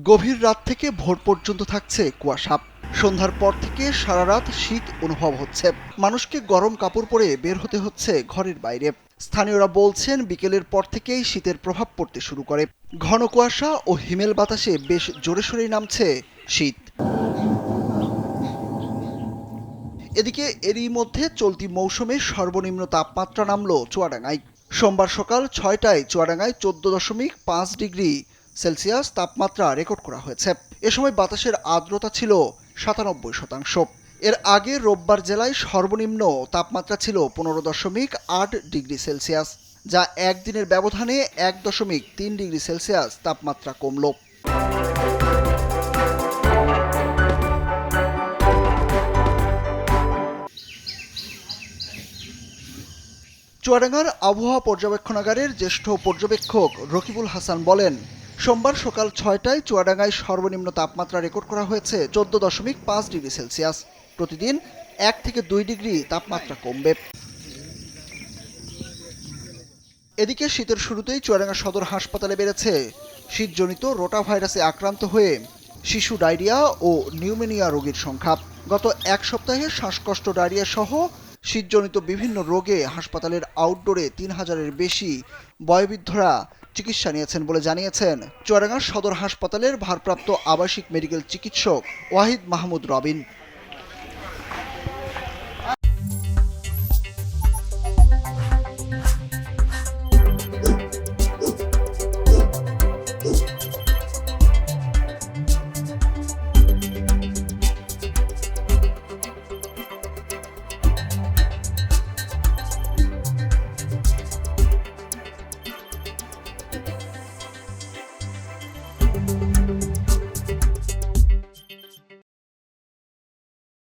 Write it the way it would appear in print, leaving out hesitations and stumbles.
গভীর রাত থেকে ভোর পর্যন্ত থাকছে কুয়াশা। সন্ধ্যার পর থেকে সারা রাত শীত অনুভব হচ্ছে। মানুষকে গরম কাপড় পরে বের হতে হচ্ছে ঘরের বাইরে। স্থানীয়রা বলছেন বিকেলের পর থেকেই শীতের প্রভাব পড়তে শুরু করে। ঘন কুয়াশা ও হিমেল বাতাসে বেশ জোরে সোরেই নামছে শীত। এদিকে এরই মধ্যে চলতি মৌসুমে সর্বনিম্ন তাপমাত্রা নামল চুয়াডাঙ্গায়। সোমবার সকাল ৬টায় চুয়াডাঙ্গায় ১৪.৫ ডিগ্রি সেলসিয়াস তাপমাত্রা রেকর্ড করা হয়েছে। এ সময় বাতাসের আর্দ্রতা ছিল ৯৭%। এর আগে রোববার জেলায় সর্বনিম্ন তাপমাত্রা ছিল ১৫.৮ ডিগ্রি সেলসিয়াস, যা একদিনের ব্যবধানে ১.৩ ডিগ্রি সেলসিয়াস তাপমাত্রা কমল। চুয়াডাঙ্গার আবহাওয়া পর্যবেক্ষণাগারের জ্যেষ্ঠ পর্যবেক্ষক রকিবুল হাসান বলেন, সোমবার সকাল ৬টায় চুয়াডাঙ্গায় সর্বনিম্ন তাপমাত্রা রেকর্ড করা হয়েছে ১৪.৫ ডিগ্রি সেলসিয়াস। প্রতিদিন ১ থেকে ২ ডিগ্রি তাপমাত্রা কমবে। এদিকে শীতের শুরুতেই চুয়াডাঙ্গা সদর হাসপাতালে বেড়েছে শীতজনিত রোটা ভাইরাসে আক্রান্ত হয়ে শিশু ডায়রিয়া ও নিউমোনিয়া রোগীর সংখ্যা। গত এক সপ্তাহে শ্বাসকষ্ট, ডায়রিয়া সহ শীতজনিত বিভিন্ন রোগে হাসপাতালের আউটডোরে ৩,০০০-এর বেশি বয়োবৃদ্ধরা চিকিৎসা নিয়েছেন বলে জানিয়েছেন চুয়াডাঙ্গা সদর হাসপাতালের ভারপ্রাপ্ত আবাসিক মেডিকেল চিকিৎসক ওয়াহিদ মাহমুদ রবিন।